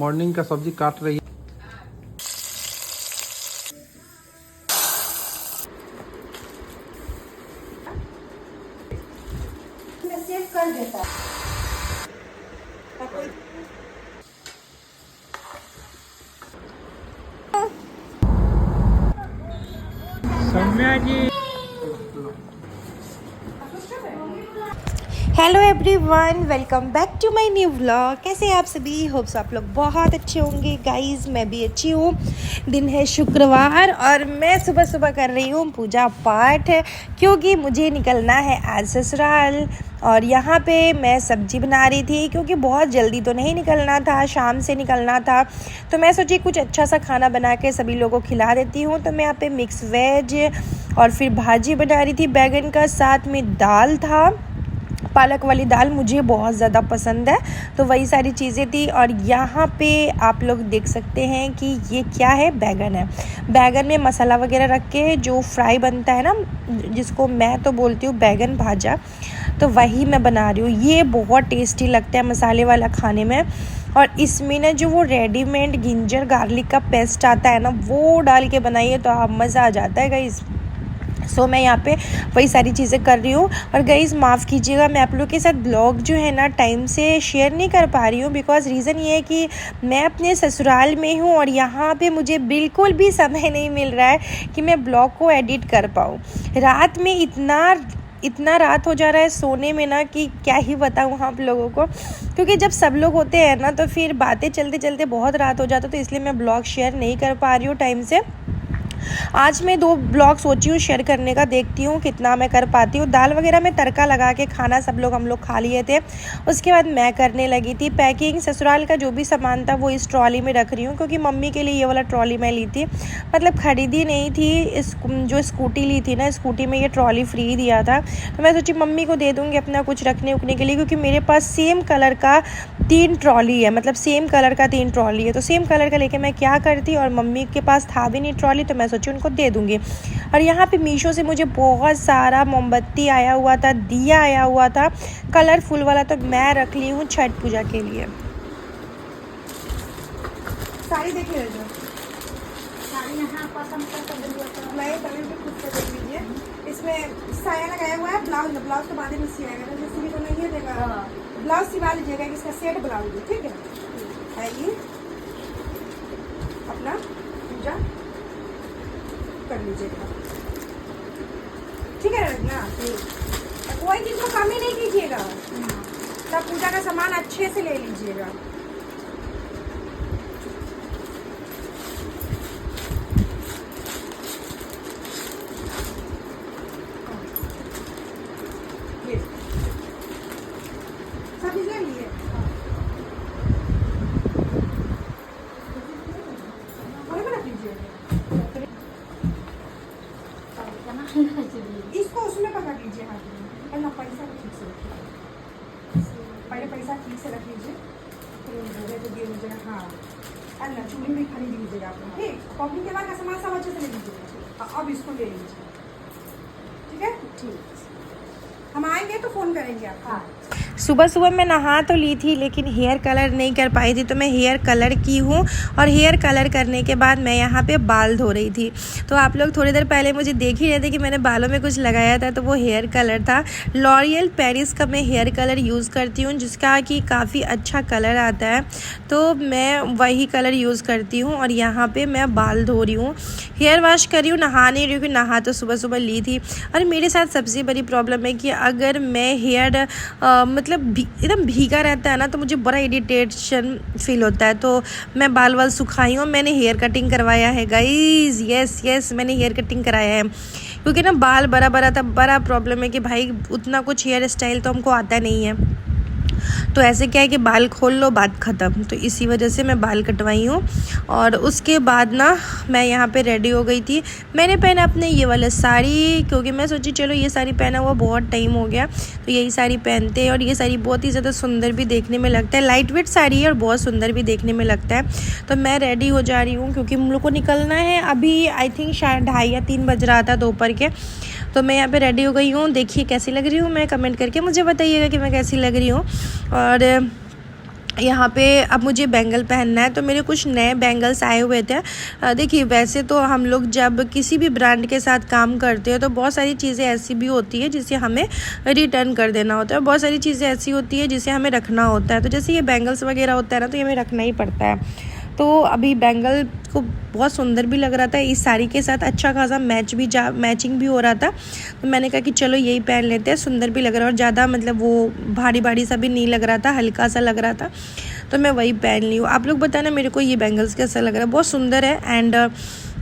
Morning का सब्जी काट रही है। सेव कर देता Saumya ji, hello everyone, welcome back to my new vlog. कैसे हैं आप सभी? होप्स आप लोग बहुत अच्छे होंगे। गाइस मैं भी अच्छी हूँ। दिन है शुक्रवार और मैं सुबह सुबह कर रही हूँ पूजा पाठ, क्योंकि मुझे निकलना है आज ससुराल। और यहाँ पे मैं सब्जी बना रही थी, क्योंकि बहुत जल्दी तो नहीं निकलना था, शाम से निकलना था। तो मैं सोची कुछ अच्छा सा खाना बना के सभी लोगों को खिला देती हूँ। तो मैं यहाँ पे मिक्स वेज और फिर भाजी बना रही थी बैगन का, साथ में दाल था, पालक वाली दाल मुझे बहुत ज़्यादा पसंद है। तो वही सारी चीज़ें थी। और यहाँ पे आप लोग देख सकते हैं कि ये क्या है, बैगन है। बैगन में मसाला वगैरह रख के जो फ्राई बनता है ना, जिसको मैं तो बोलती हूँ बैगन भाजा, तो वही मैं बना रही हूँ। ये बहुत टेस्टी लगता है मसाले वाला खाने में। और इसमें ना जो वो रेडीमेड जिंजर गार्लिक का पेस्ट आता है ना, वो डाल के बनाइए तो आप मज़ा आ जाता है गाइस। सो मैं यहाँ पे वही सारी चीज़ें कर रही हूँ। और गाइस माफ़ कीजिएगा, मैं आप लोग के साथ ब्लॉग जो है ना टाइम से शेयर नहीं कर पा रही हूँ, बिकॉज़ रीज़न ये है कि मैं अपने ससुराल में हूँ और यहाँ पे मुझे बिल्कुल भी समय नहीं मिल रहा है कि मैं ब्लॉग को एडिट कर पाऊँ। रात में इतना रात हो जा रहा है सोने में ना, कि क्या ही बताऊँ आप लोगों को। क्योंकि जब सब लोग होते हैं ना तो फिर बातें चलते चलते बहुत रात हो जाता है, तो इसलिए मैं ब्लॉग शेयर नहीं कर पा रही हूँ टाइम से। आज मैं 2 ब्लॉग सोची हूँ शेयर करने का, देखती हूँ कितना मैं कर पाती हूँ। दाल वगैरह में तड़का लगा के खाना हम लोग खा लिए थे। उसके बाद मैं करने लगी थी पैकिंग। ससुराल का जो भी सामान था वो इस ट्रॉली में रख रही हूँ, क्योंकि मम्मी के लिए ये वाला ट्रॉली मैं ली थी, मतलब ख़रीदी नहीं थी। जो स्कूटी ली थी ना, स्कूटी में ये ट्रॉली फ्री दिया था। तो मैं सोची मम्मी को दे दूँगी अपना कुछ रखने उखने के लिए, क्योंकि मेरे पास सेम कलर का 3 ट्रॉली है, मतलब सेम कलर का 3 ट्रॉली है। तो सेम कलर का लेके मैं क्या करती, और मम्मी के पास था भी नहीं ट्रॉली, तो मैं सोची उनको दे दूँगी। और यहाँ पे मीशो से मुझे बहुत सारा मोमबत्ती आया हुआ था, दिया आया हुआ था कलरफुल वाला, तो मैं रख ली हूँ छठ पूजा के लिए। साड़ी देख लीजिए, साड़ी यहाँ पसंद करके मैं तभी भी खुद से देख लीजिए। इसमें साया लगाया हुआ है, ब्लाउज तो बाद में सिलाएगा, तो सिली तो नहीं है देगा, ब्लाउज सिला लीजिएगा। इसका सेट ब्लाउज है, ठीक है ये अपना पूजा कर लीजिएगा, ठीक है ना। कोई चीज़ को कमी नहीं कीजिएगा, सब पूजा का सामान अच्छे से ले लीजिएगा। सब चीज़ ले लीजिए। इसको उसमें पकड़ लीजिए हाथ में, पहले पैसा को ठीक से रखिए, पहले पैसा ठीक से रख लीजिए, फिर तो दे लीजिएगा। हाँ अल्लाह चूड़ी भी खरीद लीजिएगा आपने, ठीक। पॉकिंग के बाद का सामान सब अच्छे से ले लीजिएगा। अब इसको ले लीजिए, ठीक है, ठीक। हम आएंगे तो फ़ोन करेंगे आपको। हाँ। सुबह सुबह मैं नहा तो ली थी, लेकिन हेयर कलर नहीं कर पाई थी, तो मैं हेयर कलर की हूँ। और हेयर कलर करने के बाद मैं यहाँ पे बाल धो रही थी। तो आप लोग थोड़ी देर पहले मुझे देख ही रहे थे कि मैंने बालों में कुछ लगाया था, तो वो हेयर कलर था। लॉरियल पेरिस का मैं हेयर कलर यूज़ करती हूँ, जिसका कि काफ़ी अच्छा कलर आता है, तो मैं वही कलर यूज़ करती हूँ। और यहाँ पर मैं बाल धो रही हूँ, हेयर वॉश कर रही हूँ, नहा नहीं रही हूँ, क्योंकि नहा तो सुबह सुबह ली थी। और मेरे साथ सबसे बड़ी प्रॉब्लम है कि अगर मैं हेयर मतलब एकदम भीगा रहता है ना, तो मुझे बड़ा इरिटेशन फील होता है। तो मैं बाल वाल सुखाई हूँ, मैंने हेयर कटिंग करवाया है गाइज। यस मैंने हेयर कटिंग कराया है, क्योंकि ना बाल बड़ा था। बड़ा प्रॉब्लम है कि भाई उतना कुछ हेयर स्टाइल तो हमको आता नहीं है, तो ऐसे क्या है कि बाल खोल लो, बात ख़त्म। तो इसी वजह से मैं बाल कटवाई हूँ। और उसके बाद ना मैं यहाँ पे रेडी हो गई थी। मैंने पहना अपने ये वाला साड़ी, क्योंकि मैं सोची चलो ये साड़ी पहना हुआ बहुत टाइम हो गया, तो यही साड़ी पहनते हैं। और ये साड़ी बहुत ही ज़्यादा सुंदर भी देखने में लगता है, लाइट वेट साड़ी है और बहुत सुंदर भी देखने में लगता है। तो मैं रेडी हो जा रही हूँ, क्योंकि हम लोग को निकलना है। अभी आई थिंक शायद 2:30 या 3 बज रहा था दोपहर के। तो मैं यहाँ पे रेडी हो गई हूँ। देखिए कैसी लग रही हूँ मैं, कमेंट करके मुझे बताइएगा कि मैं कैसी लग रही हूँ। और यहाँ पे अब मुझे बैंगल पहनना है, तो मेरे कुछ नए बैंगल्स आए हुए थे। देखिए वैसे तो हम लोग जब किसी भी ब्रांड के साथ काम करते हैं तो बहुत सारी चीज़ें ऐसी भी होती है जिसे हमें रिटर्न कर देना होता है, बहुत सारी चीज़ें ऐसी होती है जिसे हमें रखना होता है। तो जैसे ये बैंगल्स वगैरह होता है ना, तो ये हमें रखना ही पड़ता है। तो अभी बैंगल को बहुत सुंदर भी लग रहा था, इस साड़ी के साथ अच्छा खासा मैचिंग भी हो रहा था। तो मैंने कहा कि चलो यही पहन लेते हैं, सुंदर भी लग रहा है और ज़्यादा मतलब वो भारी भारी सा भी नहीं लग रहा था, हल्का सा लग रहा था, तो मैं वही पहन ली हूँ। आप लोग बताना मेरे को ये बैंगल्स कैसा लग रहा है। बहुत सुंदर है। एंड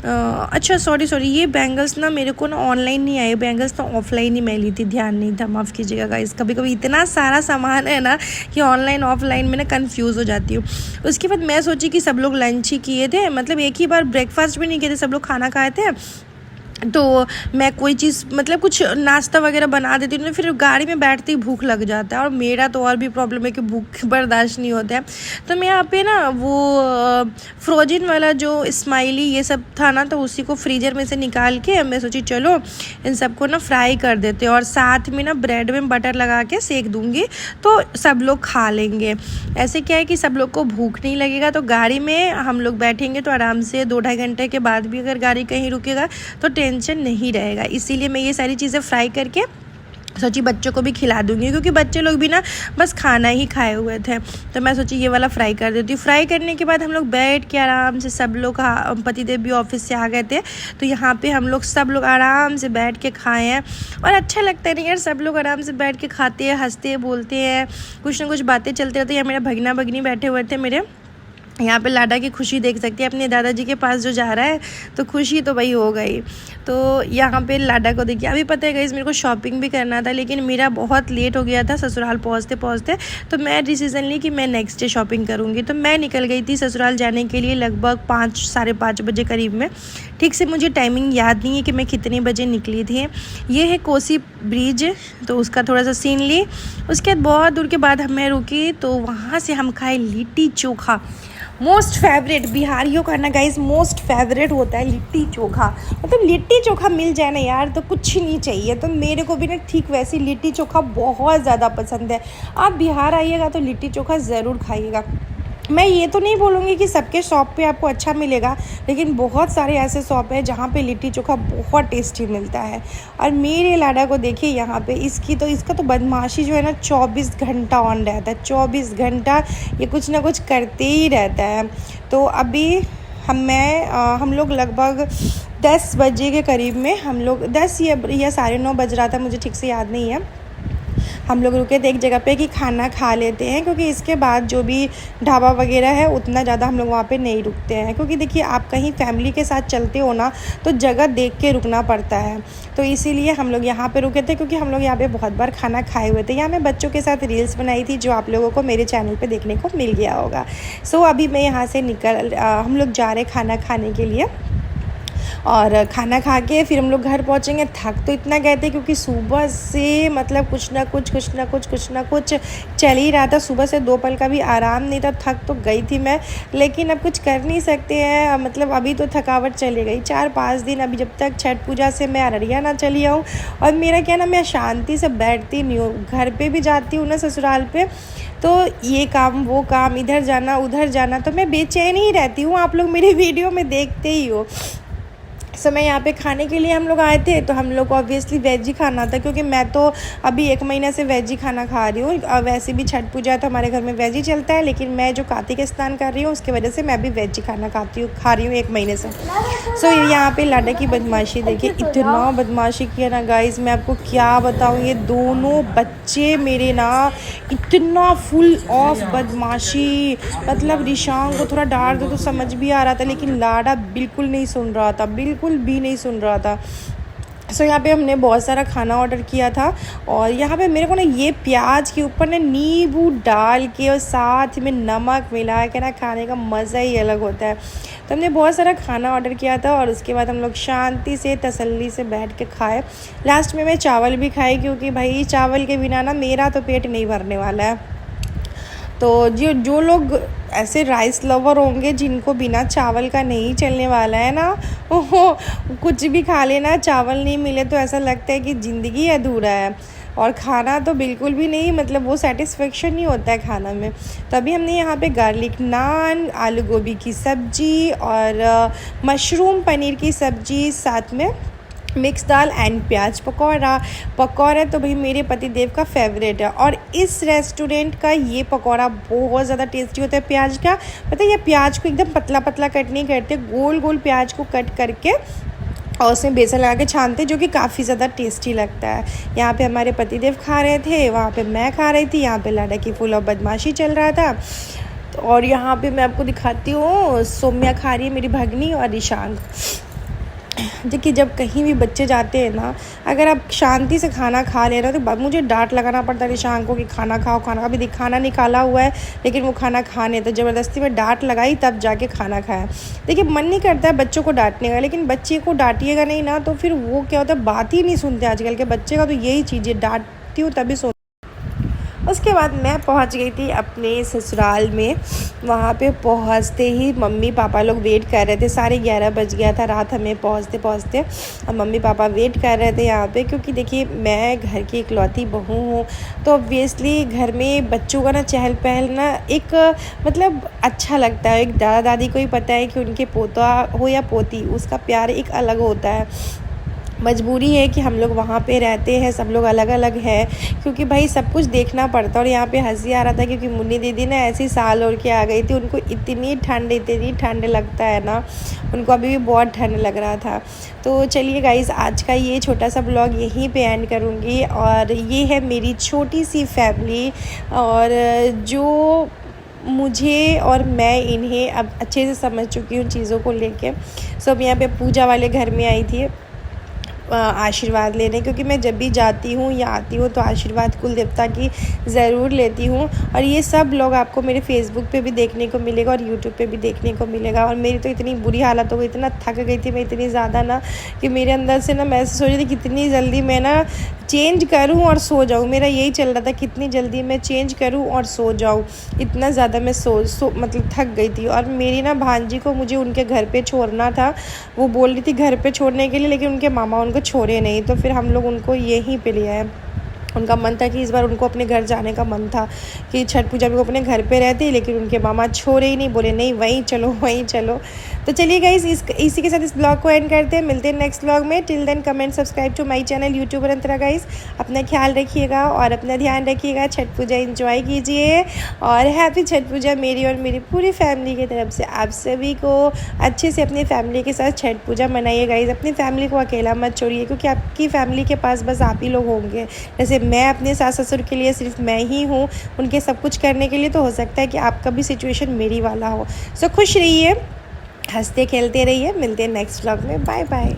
अच्छा सॉरी ये बैंगल्स ना मेरे को ना ऑनलाइन नहीं आए, बैंगल्स तो ऑफलाइन ही मैं ली थी, ध्यान नहीं था, माफ़ कीजिएगा गाइस। कभी कभी इतना सारा सामान है ना कि ऑनलाइन ऑफलाइन में ना कंफ्यूज हो जाती हूँ। उसके बाद मैं सोची कि सब लोग लंच ही किए थे, मतलब एक ही बार ब्रेकफास्ट भी नहीं किए थे, सब लोग खाना खाए थे, तो मैं कोई चीज़ मतलब कुछ नाश्ता वगैरह बना देती हूँ, फिर गाड़ी में बैठते ही भूख लग जाता है, और मेरा तो और भी प्रॉब्लम है कि भूख बर्दाश्त नहीं होता है। तो मैं यहाँ पे ना वो फ्रोजन वाला जो स्माइली ये सब था ना, तो उसी को फ्रीजर में से निकाल के मैं सोची चलो इन सबको ना फ्राई कर देते हैं, और साथ में ना ब्रेड में बटर लगा के सेक दूँगी, तो सब लोग खा लेंगे। ऐसे क्या है कि सब लोग को भूख नहीं लगेगा, तो गाड़ी में हम लोग बैठेंगे तो आराम से 2-2.5 घंटे के बाद भी अगर गाड़ी कहीं रुकेगा तो टेंशन नहीं रहेगा। इसीलिए मैं ये सारी चीज़ें फ्राई करके सोची बच्चों को भी खिला दूंगी, क्योंकि बच्चे लोग भी ना बस खाना ही खाए हुए थे, तो मैं सोची ये वाला फ्राई कर देती हूँ। फ्राई करने के बाद हम लोग बैठ के आराम से, सब लोग पतिदेव भी ऑफिस से आ गए थे, तो यहाँ पे हम लोग सब लोग आराम से बैठ के खाए हैं, और अच्छा लगता है नहीं यार, सब लोग आराम से बैठ के खाते हैं, हंसते हैं, बोलते हैं, कुछ ना कुछ बातें चलते रहती है। मेरा भगना भगनी बैठे हुए थे मेरे, यहाँ पे लाडा की खुशी देख सकती है, अपने दादाजी के पास जो जा रहा है, तो खुशी तो वही हो गई। तो यहाँ पे लाडा को देखिए। अभी पता है गाइस मेरे को शॉपिंग भी करना था, लेकिन मेरा बहुत लेट हो गया था ससुराल पहुँचते, तो मैं डिसीज़न ली कि मैं नेक्स्ट डे शॉपिंग करूँगी। तो मैं निकल गई थी ससुराल जाने के लिए लगभग 5-5:30 बजे करीब में। ठीक से मुझे टाइमिंग याद नहीं है कि मैं कितने बजे निकली थी। ये है कोसी ब्रिज, तो उसका थोड़ा सा सीन ली। उसके बाद बहुत दूर के बाद मैं रुकी, तो वहाँ से हम खाए लिट्टी चोखा। मोस्ट फेवरेट बिहारियों का ना गाइस, मोस्ट फेवरेट होता है लिट्टी चोखा। मतलब लिट्टी चोखा मिल जाए ना यार तो कुछ नहीं चाहिए। तो मेरे को भी ना ठीक वैसी लिट्टी चोखा बहुत ज़्यादा पसंद है। आप बिहार आइएगा तो लिट्टी चोखा ज़रूर खाइएगा। मैं ये तो नहीं बोलूँगी कि सबके शॉप पे आपको अच्छा मिलेगा, लेकिन बहुत सारे ऐसे शॉप है जहाँ पे लिट्टी चोखा बहुत टेस्टी मिलता है। और मेरे लाडा को देखिए यहाँ पे, इसका तो बदमाशी जो है ना 24 घंटा ऑन रहता है, 24 घंटा ये कुछ ना कुछ करते ही रहता है। तो अभी हम लोग लगभग 10 बजे के करीब में, हम लोग 10 या 9:30 बज रहा था, मुझे ठीक से याद नहीं है, हम लोग रुके थे एक जगह पे कि खाना खा लेते हैं, क्योंकि इसके बाद जो भी ढाबा वगैरह है उतना ज़्यादा हम लोग वहाँ पे नहीं रुकते हैं। क्योंकि देखिए आप कहीं फैमिली के साथ चलते हो ना, तो जगह देख के रुकना पड़ता है। तो इसीलिए हम लोग यहाँ पे रुके थे, क्योंकि हम लोग यहाँ पे बहुत बार खाना खाए हुए थे। यहाँ मैं बच्चों के साथ रील्स बनाई थी, जो आप लोगों को मेरे चैनल पर देखने को मिल गया होगा। सो अभी मैं यहाँ से हम लोग जा रहे खाना खाने के लिए, और खाना खा के फिर हम लोग घर पहुँचेंगे। थक तो इतना गए थे क्योंकि सुबह से मतलब कुछ ना कुछ चल ही रहा था। सुबह से 2 पल का भी आराम नहीं था, थक तो गई थी मैं, लेकिन अब कुछ कर नहीं सकते हैं। मतलब अभी तो थकावट चली गई 4-5 दिन, अभी जब तक छठ पूजा से मैं अररिया ना चली आऊँ। और मेरा क्या ना, मैं शांति से बैठती नहीं हूँ, घर पे भी जाती हूँ ना ससुराल पे, तो ये काम वो काम, इधर जाना उधर जाना, तो मैं बेचैन ही रहती हूँ। आप लोग मेरी वीडियो में देखते ही हो। मैं यहाँ पे खाने के लिए हम लोग आए थे, तो हम लोग को ऑब्वियसली वेज ही खाना था, क्योंकि मैं तो अभी 1 महीने से वेज ही खाना खा रही हूँ। वैसे भी छठ पूजा तो हमारे घर में वेज ही चलता है, लेकिन मैं जो कार्तिक स्नान कर रही हूँ उसकी वजह से मैं भी वेज ही खाना खा रही हूँ 1 महीने से। यहाँ पे लाडा की बदमाशी देखिए, इतना बदमाशी किया ना गाइस, मैं आपको क्या बताऊँ। ये दोनों बच्चे मेरे ना इतना फुल ऑफ बदमाशी, मतलब रिशांग को थोड़ा डांट दो तो समझ भी आ रहा था, लेकिन लाडा बिल्कुल नहीं सुन रहा था, बिल्कुल भी नहीं सुन रहा था। यहाँ पे हमने बहुत सारा खाना ऑर्डर किया था, और यहाँ पे मेरे को ना ये प्याज के ऊपर ना नींबू डाल के और साथ में नमक मिला के ना खाने का मज़ा ही अलग होता है। तो हमने बहुत सारा खाना ऑर्डर किया था, और उसके बाद हम लोग शांति से तसल्ली से बैठ के खाए। लास्ट में मैं चावल भी खाई, क्योंकि भाई चावल के बिना ना मेरा तो पेट नहीं भरने वाला है। तो जो लोग ऐसे राइस लवर होंगे जिनको बिना चावल का नहीं चलने वाला है ना, कुछ भी खा लेना, चावल नहीं मिले तो ऐसा लगता है कि ज़िंदगी अधूरा है। और खाना तो बिल्कुल भी नहीं, मतलब वो सेटिस्फेक्शन नहीं होता है खाना में। तो अभी हमने यहाँ पे गार्लिक नान, आलू गोभी की सब्ज़ी और मशरूम पनीर की सब्ज़ी, साथ में मिक्स दाल एंड प्याज पकौड़ा तो भाई मेरे पति देव का फेवरेट है। और इस रेस्टोरेंट का ये पकौड़ा बहुत ज़्यादा टेस्टी होता है प्याज का। पता है, ये प्याज को एकदम पतला पतला कट नहीं करते, गोल गोल प्याज को कट करके और उसमें बेसन लगा के छानते, जो कि काफ़ी ज़्यादा टेस्टी लगता है। यहाँ पे हमारे पतिदेव खा रहे थे, वहाँ पे मैं खा रही थी, यहाँ पे लाडा की फूल और बदमाशी चल रहा था। और यहाँ पे मैं आपको दिखाती हूँ, सौम्या खा रही है मेरी भगनी और ईशांक। देखिए, जब कहीं भी बच्चे जाते हैं ना, अगर आप शांति से खाना खा ले रहे हो तो मुझे डांट लगाना पड़ता है ईशान को कि खाना खाओ खाना। अभी खाना निकाला हुआ है लेकिन वो खाना खाने, तो ज़बरदस्ती में डांट लगाई तब जाके खाना खाया। देखिए, मन नहीं करता है बच्चों को डांटने का, लेकिन बच्चे को डांटिएगा नहीं ना तो फिर वो क्या होता है, बात ही नहीं सुनते आजकल के बच्चे का। तो यही चीज़ है, डांटती हूँ तभी सुन। उसके बाद मैं पहुंच गई थी अपने ससुराल में। वहाँ पे पहुँचते ही मम्मी पापा लोग वेट कर रहे थे, 11:30 बज गया था रात हमें पहुँचते। अब मम्मी पापा वेट कर रहे थे यहाँ पे, क्योंकि देखिए मैं घर की इकलौती बहू हूँ, तो ऑब्वियसली घर में बच्चों का ना चहल पहल ना एक मतलब अच्छा लगता है। एक दादा दादी को ही पता है कि उनके पोता हो या पोती, उसका प्यार एक अलग होता है। मजबूरी है कि हम लोग वहाँ पे रहते हैं, सब लोग अलग अलग है, क्योंकि भाई सब कुछ देखना पड़ता है। और यहाँ पे हंसी आ रहा था क्योंकि मुन्नी दीदी ना ऐसी साल ओढ़ के आ गई थी, उनको इतनी ठंड लगता है ना, उनको अभी भी बहुत ठंड लग रहा था। तो चलिए गाइस, आज का ये छोटा सा ब्लॉग यहीं पे एंड करूँगी। और ये है मेरी छोटी सी फैमिली, और जो मुझे और मैं इन्हें अब अच्छे से समझ चुकी हूँ चीज़ों को लेके। सब यहाँ पे पूजा वाले घर में आई थी आशीर्वाद लेने, क्योंकि मैं जब भी जाती हूँ या आती हूँ तो आशीर्वाद कुल देवता की ज़रूर लेती हूँ। और ये सब लोग आपको मेरे फेसबुक पे भी देखने को मिलेगा और यूट्यूब पे भी देखने को मिलेगा। और मेरी तो इतनी बुरी हालत हो गई, इतना थक गई थी मैं इतनी ज़्यादा ना, कि मेरे अंदर से ना मैं सोच रही थी कितनी जल्दी मैं ना चेंज करूँ और सो जाऊँ। मेरा यही चल रहा था, कितनी जल्दी मैं चेंज करूँ और सो जाऊँ। इतना ज़्यादा मैं मतलब थक गई थी। और मेरी ना भांजी को मुझे उनके घर पे छोड़ना था, वो बोल रही थी घर पे छोड़ने के लिए, लेकिन उनके मामा उनको छोड़े नहीं, तो फिर हम लोग उनको यहीं पे ले आए। उनका मन था कि इस बार उनको अपने घर जाने का मन था कि छठ पूजा में वो अपने घर पे रहते, लेकिन उनके मामा छोड़े ही नहीं, बोले नहीं वहीं चलो। तो चलिए गाइस, इसी के साथ इस ब्लॉग को एंड करते हैं। मिलते हैं नेक्स्ट ब्लॉग में। Till then comment subscribe to my channel YouTuber Antara. Guys, अपना ख्याल रखिएगा और अपना ध्यान रखिएगा। छठ पूजा एंजॉय कीजिए और हैप्पी छठ पूजा मेरी और मेरी पूरी फैमिली की तरफ से। आप सभी को अच्छे से अपनी फैमिली के साथ छठ पूजा मनाइए गाइस। अपनी फैमिली को अकेला मत छोड़िए, क्योंकि आपकी फैमिली के पास बस आप ही लोग होंगे। जैसे मैं अपने सास ससुर के लिए सिर्फ मैं ही हूँ उनके सब कुछ करने के लिए, तो हो सकता है कि आपका भी सिचुएशन मेरी वाला हो। सो खुश रहिए, हंसते खेलते रहिए। मिलते हैं नेक्स्ट व्लॉग में। Bye bye.